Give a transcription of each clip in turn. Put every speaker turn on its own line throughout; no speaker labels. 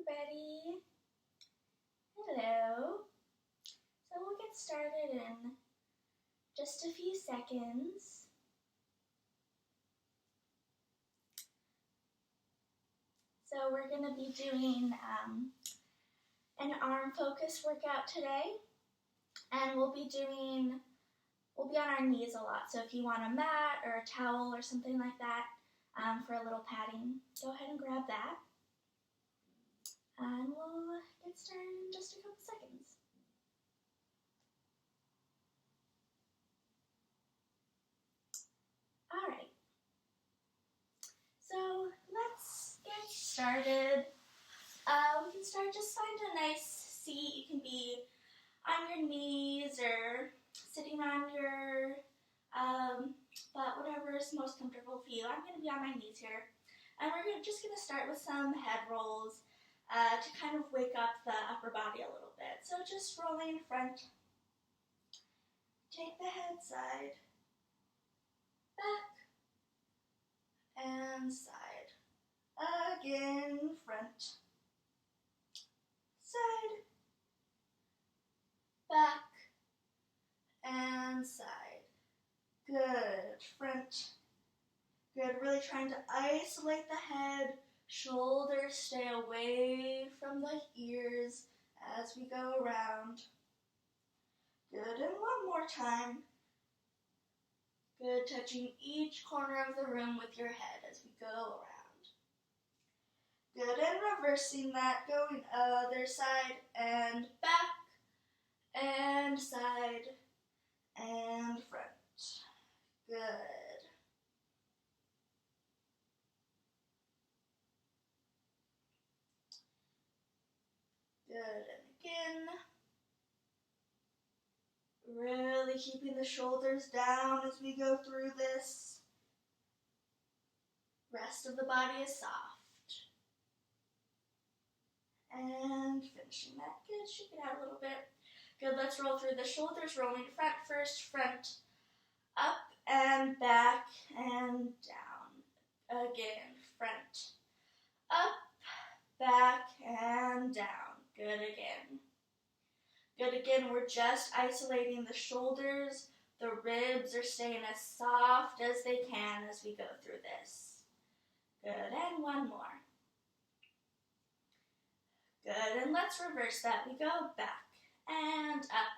everybody. Hello. So we'll get started in just a few seconds. So we're going to be doing an arm focus workout today, and we'll be on our knees a lot. So if you want a mat or a towel or something like that for a little padding, go ahead and grab that. And we'll get started in just a couple seconds. All right. So let's get started. We can start, just find a nice seat. You can be on your knees or sitting on your butt, whatever is most comfortable for you. I'm going to be on my knees here. And we're just going to start with some head rolls to kind of wake up the upper body a little bit. So just rolling in front. Take the head side, back, and side. Again, front, side, back, and side. Good. Front. Good. Really trying to isolate the head. Shoulders stay away from the ears as we go around. Good. And one more time. Good. Touching each corner of the room with your head as we go around. Good. And reversing that. Going other side and back and side and front. Good. Good, and again, really keeping the shoulders down as we go through this. Rest of the body is soft. And finishing that. Good, shake it out a little bit. Good, let's roll through the shoulders, rolling front first, front, up and back and down. Again, front, up, back and down. Good again. Good again. We're just isolating the shoulders. The ribs are staying as soft as they can as we go through this. Good. And one more. Good. And let's reverse that. We go back and up.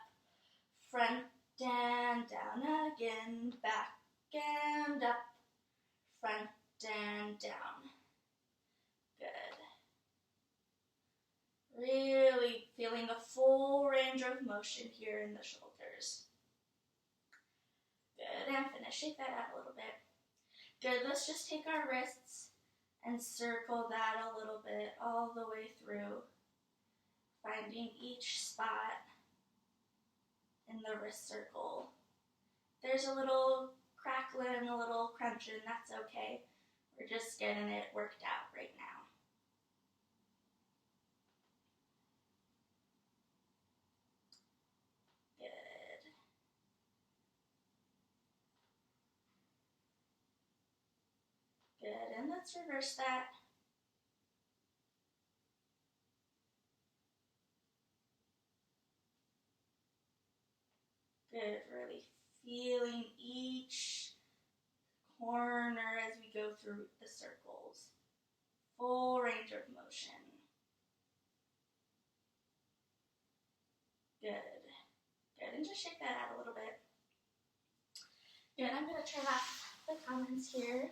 Front and down. Again. Back and up. Front and down. Good. Really feeling the full range of motion here in the shoulders. Good, and finish. Shake that out a little bit. Good, let's just take our wrists and circle that a little bit all the way through, finding each spot in the wrist circle. There's a little crackling, a little crunching, that's okay. We're just getting it worked out right now. Good, and let's reverse that. Good, really feeling each corner as we go through the circles. Full range of motion. Good, good, and just shake that out a little bit. Good, I'm going to turn off the comments here.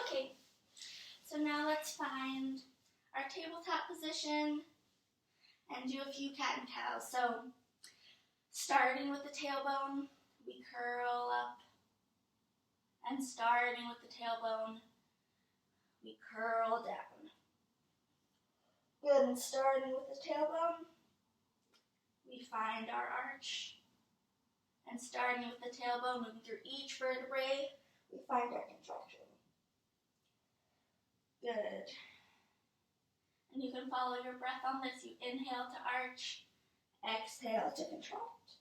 Okay, so now let's find our tabletop position and do a few cat and cows. So starting with the tailbone, we curl up, and starting with the tailbone, we curl down. Good, and starting with the tailbone, we find our arch, and starting with the tailbone, moving through each vertebrae, we find our contraction. Good. And you can follow your breath on this. You inhale to arch, exhale to contract.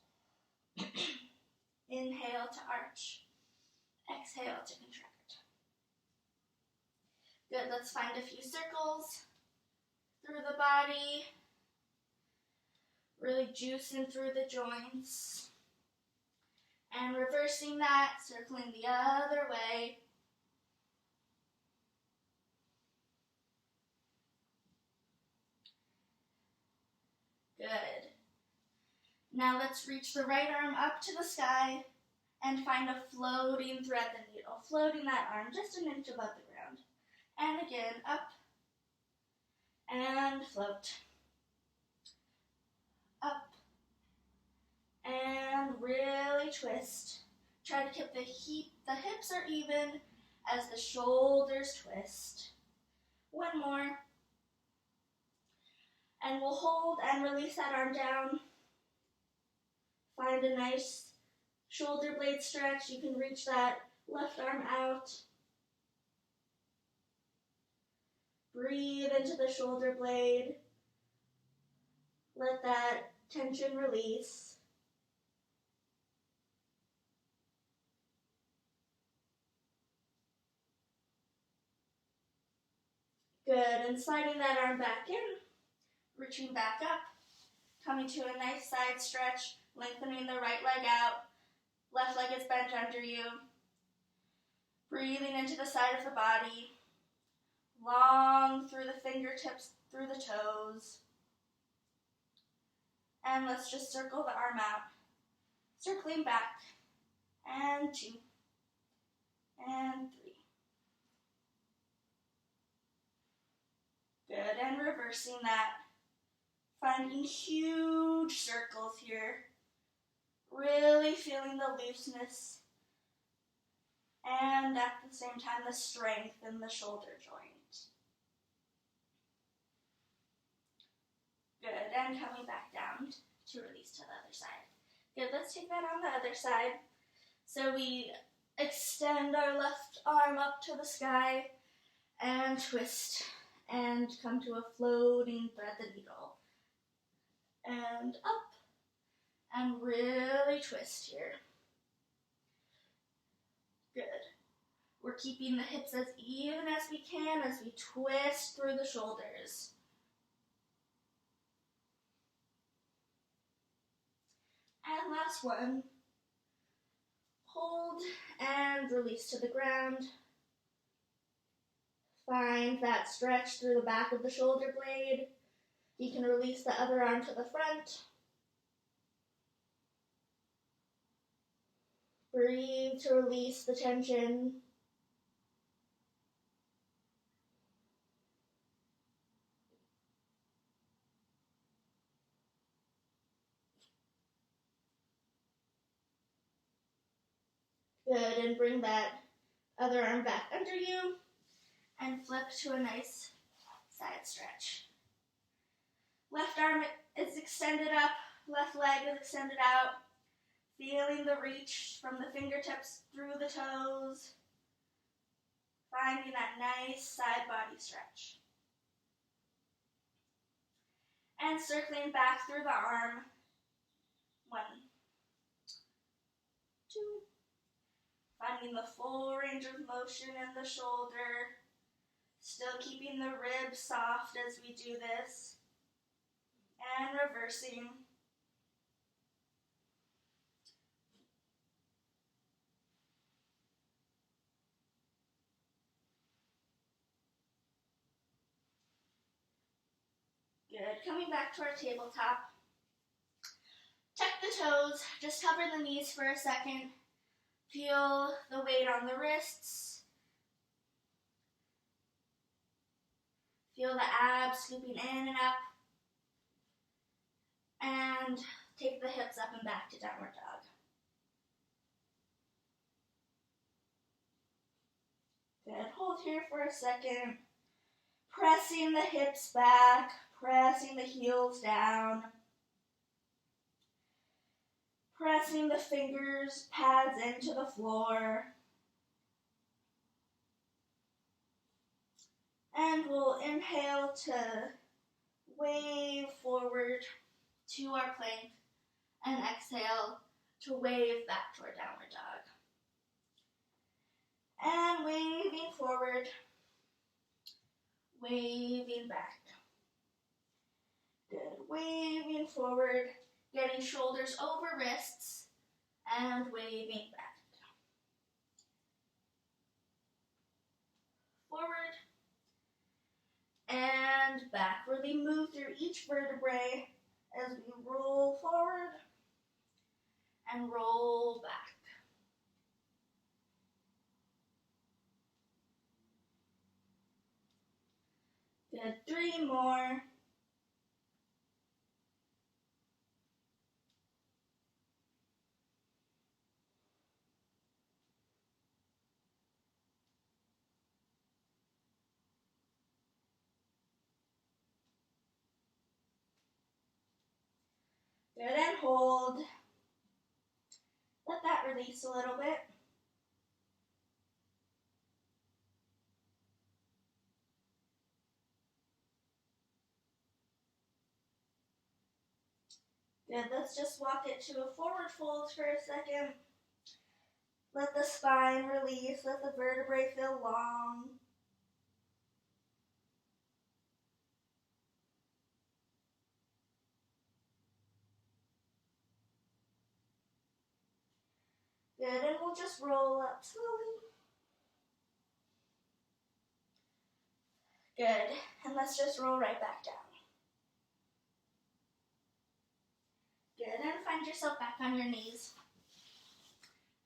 Inhale to arch, exhale to contract. Good, let's find a few circles through the body. Really juicing through the joints. And reversing that, circling the other way. Good. Now let's reach the right arm up to the sky and find a floating thread the needle, floating that arm just an inch above the ground. And again, up and float. Up and really twist. Try to keep the hips are even as the shoulders twist. One more. And we'll hold and release that arm down. Find a nice shoulder blade stretch. You can reach that left arm out. Breathe into the shoulder blade. Let that tension release. Good, and sliding that arm back in, reaching back up, coming to a nice side stretch, lengthening the right leg out, left leg is bent under you. Breathing into the side of the body, long through the fingertips, through the toes. And let's just circle the arm out, circling back, and 2, and 3. Good, and reversing that, finding huge circles here, really feeling the looseness, and at the same time the strength in the shoulder joint. Good, and coming back down to release to the other side. Good, let's take that on the other side. So we extend our left arm up to the sky and twist. And come to a floating thread the needle. And up. And really twist here. Good. We're keeping the hips as even as we can as we twist through the shoulders. And last one. Hold and release to the ground. Find that stretch through the back of the shoulder blade. You can release the other arm to the front. Breathe to release the tension. Good, and bring that other arm back under you. And flip to a nice side stretch. Left arm is extended up, left leg is extended out. Feeling the reach from the fingertips through the toes. Finding that nice side body stretch. And circling back through the arm. 1, 2. Finding the full range of motion in the shoulder. Still keeping the ribs soft as we do this. And reversing. Good. Coming back to our tabletop. Tuck the toes. Just hover the knees for a second. Feel the weight on the wrists. Feel the abs scooping in and up. And take the hips up and back to downward dog. Good. Hold here for a second. Pressing the hips back. Pressing the heels down. Pressing the fingers, pads into the floor. And we'll inhale to wave forward to our plank and exhale to wave back to our downward dog. And waving forward waving back. Good, waving forward, getting shoulders over wrists, and waving back. Forward, and back. Really move through each vertebrae as we roll forward and roll back. Good, 3 more. Good, and hold. Let that release a little bit. Good, let's just walk it to a forward fold for a second. Let the spine release, let the vertebrae feel long. Good, and we'll just roll up slowly. Good, and let's just roll right back down. Good, and find yourself back on your knees.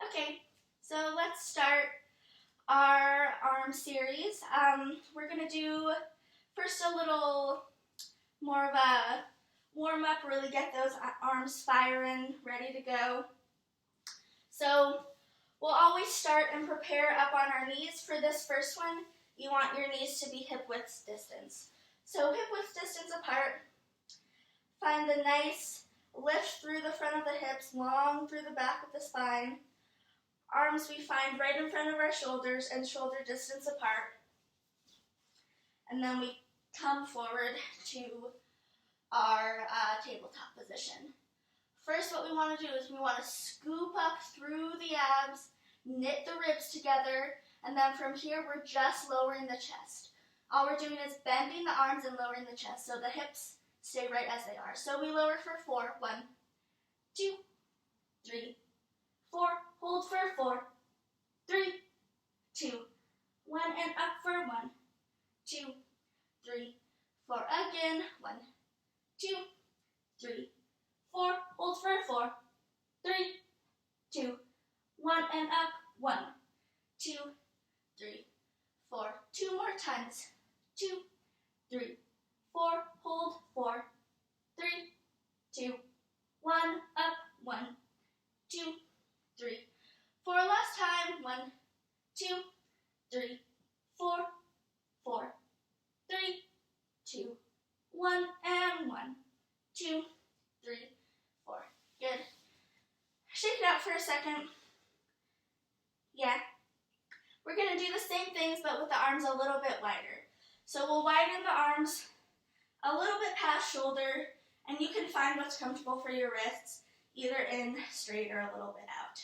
Okay, so let's start our arm series. We're going to do first a little more of a warm-up, really get those arms firing, ready to go. So we'll always start and prepare up on our knees. For this first one, you want your knees to be hip-width distance. So hip-width distance apart. Find the nice lift through the front of the hips, long through the back of the spine. Arms we find right in front of our shoulders and shoulder distance apart. And then we come forward to our tabletop position. First, what we want to do is we want to scoop up through the abs, knit the ribs together, and then from here we're just lowering the chest. All we're doing is bending the arms and lowering the chest so the hips stay right as they are. So we lower for 4. 1, 2, 3, 4. Hold for 4, 3, 2, 1, and up for 1, 2, 3, 4. Again, 1, 2, 3, 4. Hold for 4, 3, 2, 1, and up. 1, 2, 3, 4. 2 more times. 2, 3, 4. Hold 4, 3, 2, 1. Up. 1, 2, 3, 4. Last time. 1, 2, 3, 4, 4, 3, 2, 1, and 1, 2, 3, 4. Good. Shake it out for a second. Yeah. We're going to do the same things, but with the arms a little bit wider. So we'll widen the arms a little bit past shoulder, and you can find what's comfortable for your wrists, either in straight or a little bit out.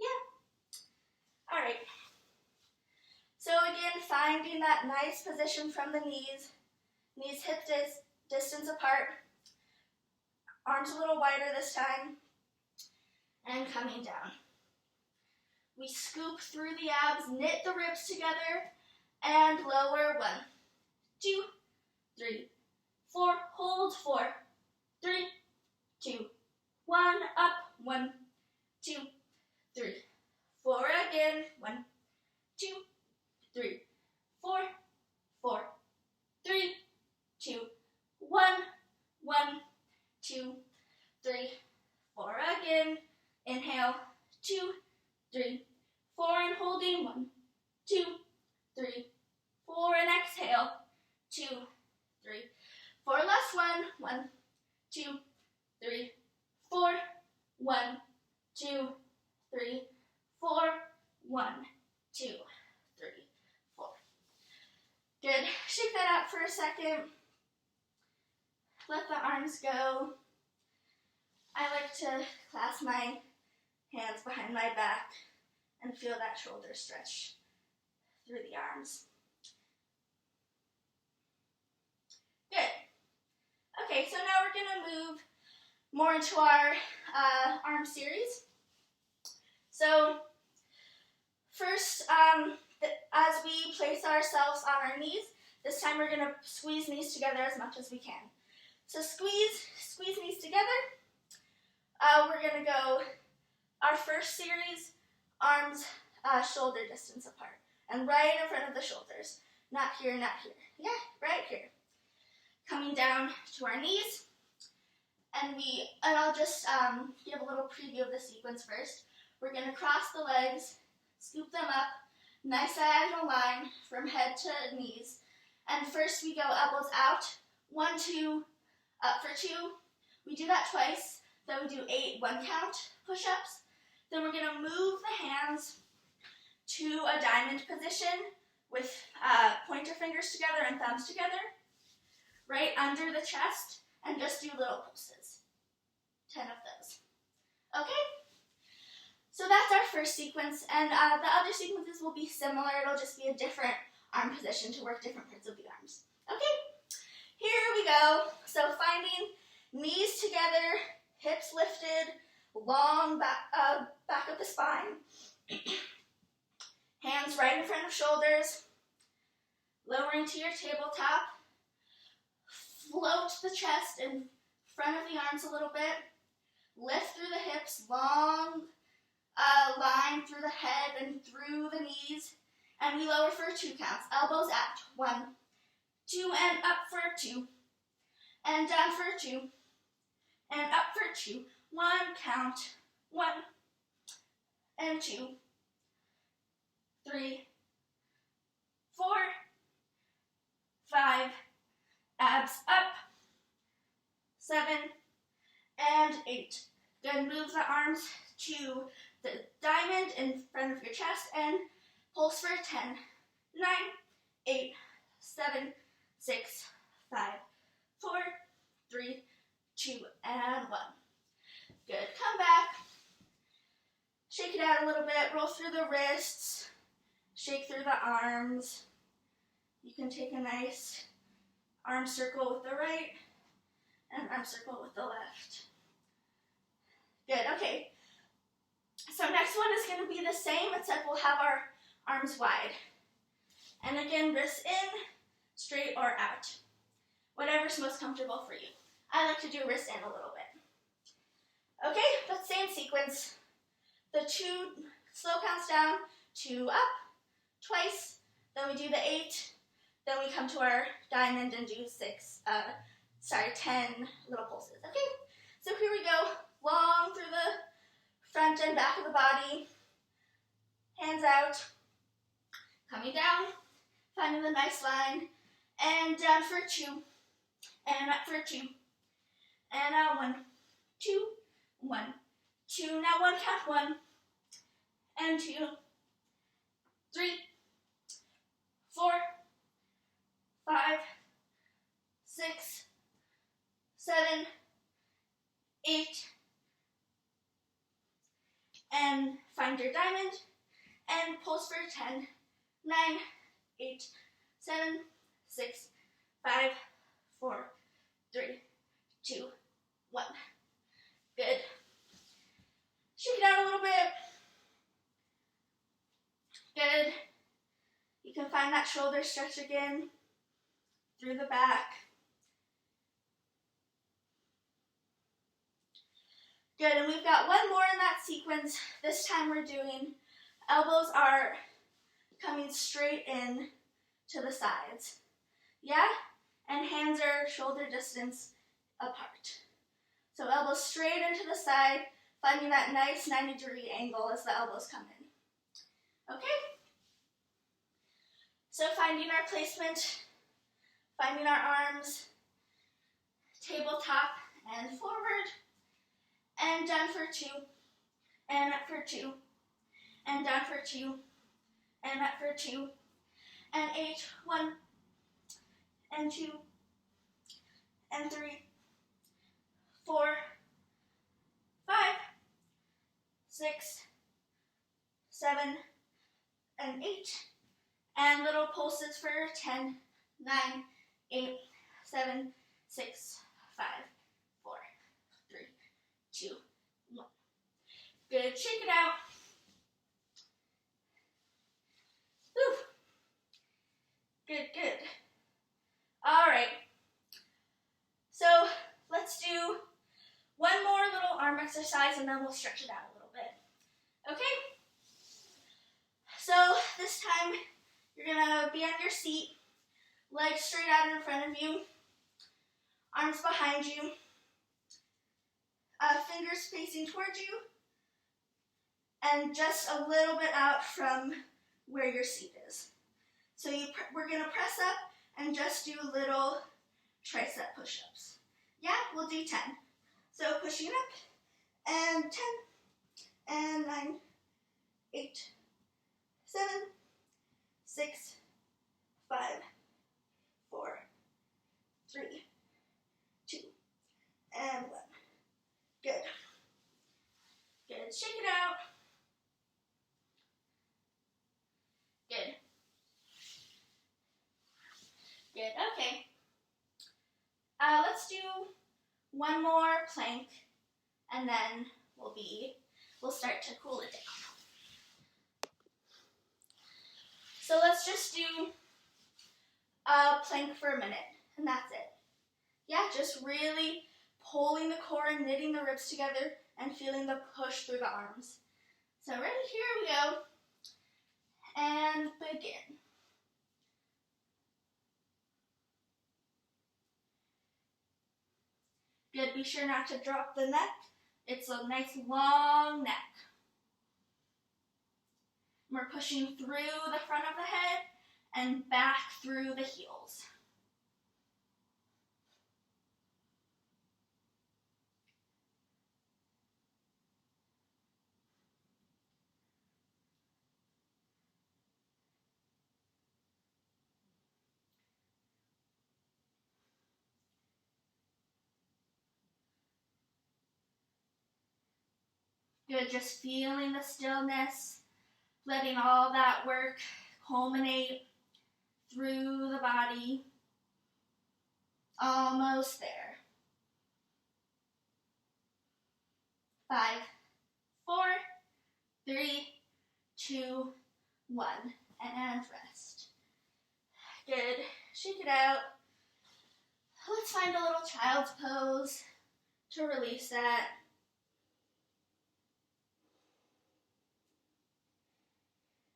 Yeah. All right. So again, finding that nice position from the knees hip distance apart, arms a little wider this time, and coming down. We scoop through the abs, knit the ribs together, and lower. 1, 2, 3, 4. Hold 4, 3, 2, 1. Up. 1, 2, 3, 4. Again. 1, 2, 3, 4, 4, 3, 2, 1, 1, 2, 3, 4. Again. Inhale. 2, 3, 4, and holding. 1, 2, 3, 4, and exhale. 2, 3, 4. Last one. 1, 2, 3, 4. 1, 2, 3, 4. 1, 2, 3, 4. Good. Shake that out for a second. Let the arms go. I like to clasp my hands behind my back and feel that shoulder stretch through the arms. Good. Okay, so now we're going to move more into our arm series. So first, as we place ourselves on our knees, this time we're going to squeeze knees together as much as we can. So squeeze knees together. We're going to go our first series, arms shoulder distance apart. And right in front of the shoulders. Not here, not here. Yeah, right here. Coming down to our knees. And I'll just give a little preview of the sequence first. We're going to cross the legs, scoop them up, nice diagonal line from head to knees. And first we go elbows out, 1, 2, up for 2. We do that twice. Then we do 8 one-count push-ups. Then we're going to move the hands to a diamond position with pointer fingers together and thumbs together, right under the chest, and just do little pulses. 10 of those. Okay? So that's our first sequence, and the other sequences will be similar. It'll just be a different arm position to work different parts of the arms. Okay? Here we go. So finding knees together, hips lifted, long back of the spine. Hands right in front of shoulders. Lowering to your tabletop. Float the chest in front of the arms a little bit. Lift through the hips, long line through the head and through the knees. And we lower for 2 counts. Elbows out. 1, 2, and up for 2. And down for 2. And up for 2. 1 count. 1 and 2. 3, 4, 5. Abs up. 7 and 8. Then move the arms to the diamond in front of your chest and pulse for 10, 9, 8, 7, 6, 5, 4, 3, 2, and 1. Good. Come back. Shake it out a little bit. Roll through the wrists. Shake through the arms. You can take a nice arm circle with the right and arm circle with the left. Good. Okay. So next one is going to be the same, except we'll have our arms wide. And again, wrists in, straight or out. Whatever's most comfortable for you. I like to do wrists in a little bit. Okay, but same sequence. The 2 slow counts down, 2 up, twice. Then we do the 8. Then we come to our diamond and do 10 little pulses. Okay, so here we go. Long through the front and back of the body. Hands out. Coming down. Finding the nice line. And down for 2. And up for 2. And out 1, 2, 1, 2. Now 1 count. 1 and 2, 3, 4, 5, 6, 7, 8, and find your diamond and pulse for 10, 9, 8, 7, 6, 5, 4, 3, 2, 1. Good. Shake it out a little bit. Good. You can find that shoulder stretch again through the back. Good, and we've got one more in that sequence. This time we're doing elbows are coming straight in to the sides. Yeah? And hands are shoulder distance apart. So elbows straight into the side, finding that nice 90-degree angle as the elbows come in. Okay? So finding our placement, finding our arms, tabletop and forward, and down for 2, and up for 2, and down for 2, and up for 2, and 8, 1, and 2, and 3, 4, 5, 6, 7, and 8, and little pulses for 10, 9, 8, 7, 6, 5, 4, 3, 2, 1. Good, shake it out. Whew. Good, good. All right. So let's do one more little arm exercise and then we'll stretch it out a little bit. Okay? So this time you're gonna be on your seat, legs straight out in front of you, arms behind you, fingers facing towards you, and just a little bit out from where your seat is. So we're gonna press up and just do little tricep push-ups. Yeah, we'll do 10. So pushing up, and 10, and 9, 8, 7, 6, 5, 4, 3, 2, and 1. Good. Good. Shake it out. Good. Good. Okay. Let's do one more plank, and then we'll start to cool it down. So let's just do a plank for a minute, and that's it. Yeah, just really pulling the core and knitting the ribs together and feeling the push through the arms. So ready? Here we go. And begin. Good, be sure not to drop the neck. It's a nice long neck. We're pushing through the front of the head and back through the heels. Good, just feeling the stillness, letting all that work culminate through the body. Almost there. 5, 4, 3, 2, 1, and rest. Good, shake it out. Let's find a little child's pose to release that.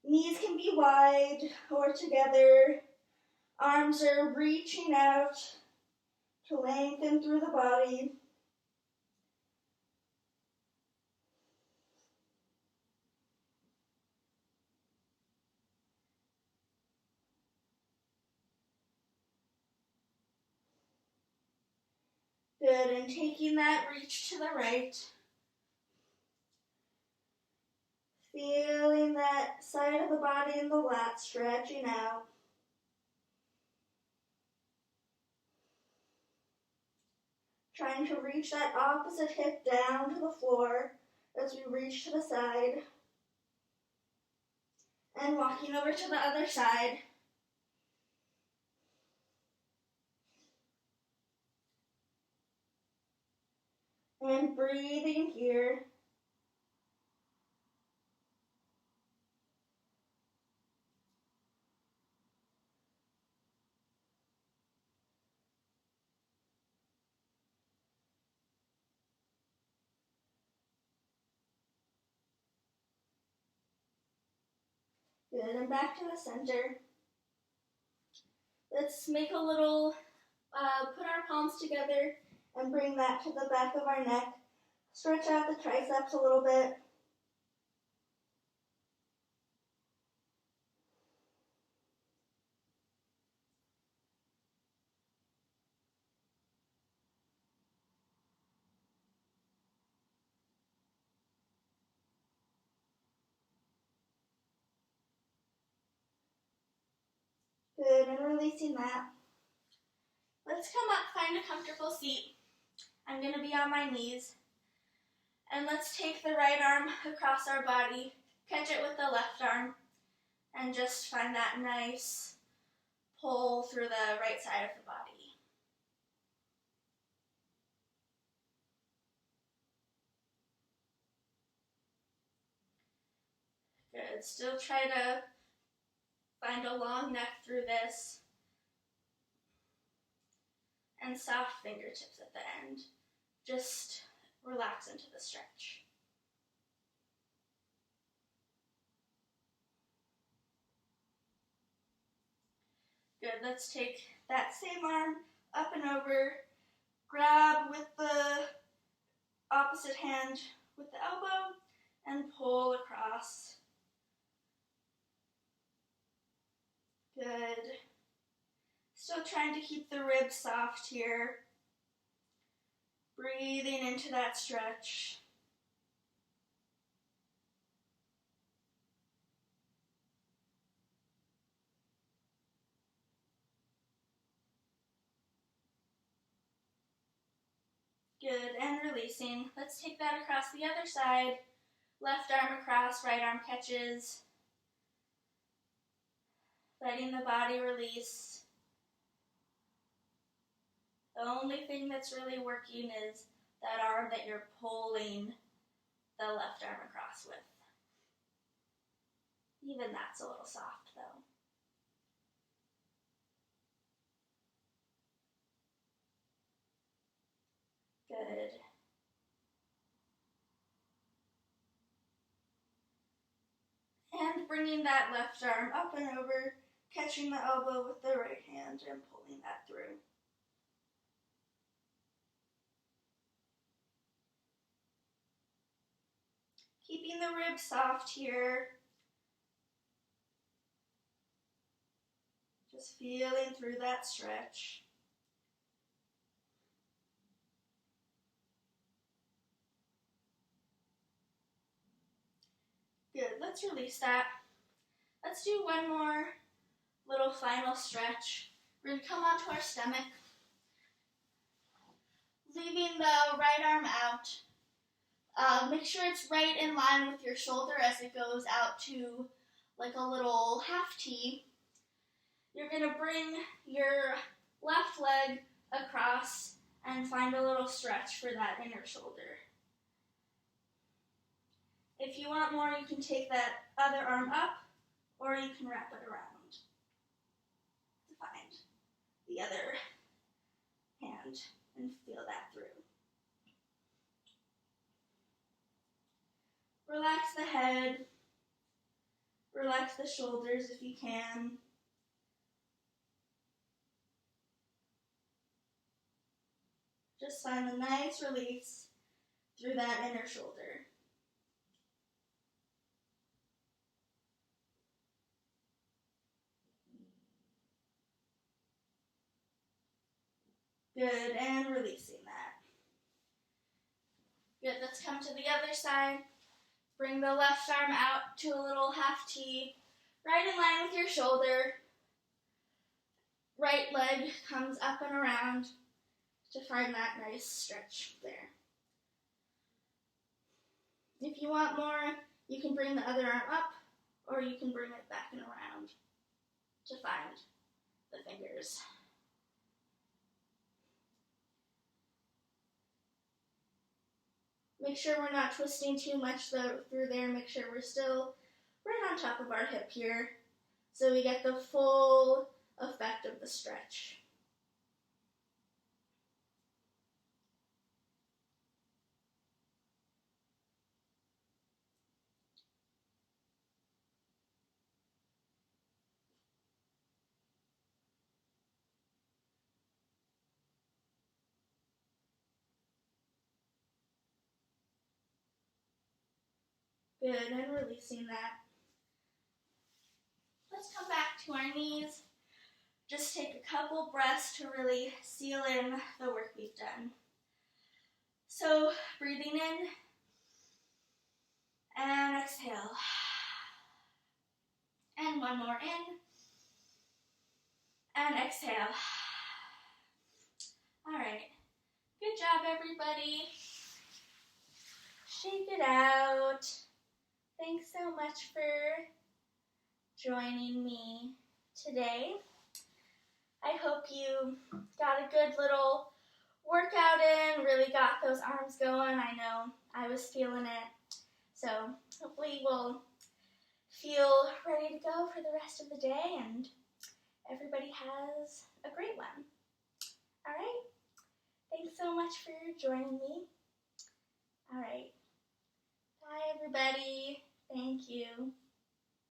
Knees can be wide or together. Arms are reaching out to lengthen through the body. Good, and taking that reach to the right. Feeling that side of the body and the lat stretching out. Trying to reach that opposite hip down to the floor as we reach to the side. And walking over to the other side. And breathing here. Good, and back to the center. Let's make a little, put our palms together and bring that to the back of our neck. Stretch out the triceps a little bit. Good, and releasing that. Let's come up, find a comfortable seat. I'm going to be on my knees. And let's take the right arm across our body, catch it with the left arm, and just find that nice pull through the right side of the body. Good. Still try to find a long neck through this. And soft fingertips at the end. Just relax into the stretch. Good. Let's take that same arm up and over. Grab with the opposite hand with the elbow and pull across. Good. Still trying to keep the ribs soft here. Breathing into that stretch. Good, and releasing. Let's take that across the other side. Left arm across, right arm catches. Letting the body release. The only thing that's really working is that arm that you're pulling the left arm across with. Even that's a little soft though. Good. And bringing that left arm up and over, catching the elbow with the right hand and pulling that through. Keeping the ribs soft here. Just feeling through that stretch. Good, let's release that. Let's do one more little final stretch. We're going to come onto our stomach, leaving the right arm out. Make sure it's right in line with your shoulder as it goes out to like a little half T. You're going to bring your left leg across and find a little stretch for that inner shoulder. If you want more, you can take that other arm up, or you can wrap it around to find the other hand and feel that through. Relax the head, relax the shoulders if you can. Just find a nice release through that inner shoulder. Good, and releasing that. Good, let's come to the other side. Bring the left arm out to a little half T, right in line with your shoulder. Right leg comes up and around to find that nice stretch there. If you want more, you can bring the other arm up, or you can bring it back and around to find the fingers. Make sure we're not twisting too much through there. Make sure we're still right on top of our hip here, so we get the full effect of the stretch. Good, and releasing that. Let's come back to our knees. Just take a couple breaths to really seal in the work we've done. So, breathing in and exhale. And one more in and exhale. All right, good job everybody. Shake it out. Thanks so much for joining me today. I hope you got a good little workout in, really got those arms going. I know I was feeling it. So hopefully we'll feel ready to go for the rest of the day, and everybody has a great one. All right? Thanks so much for joining me. All right. Bye, everybody. Thank you.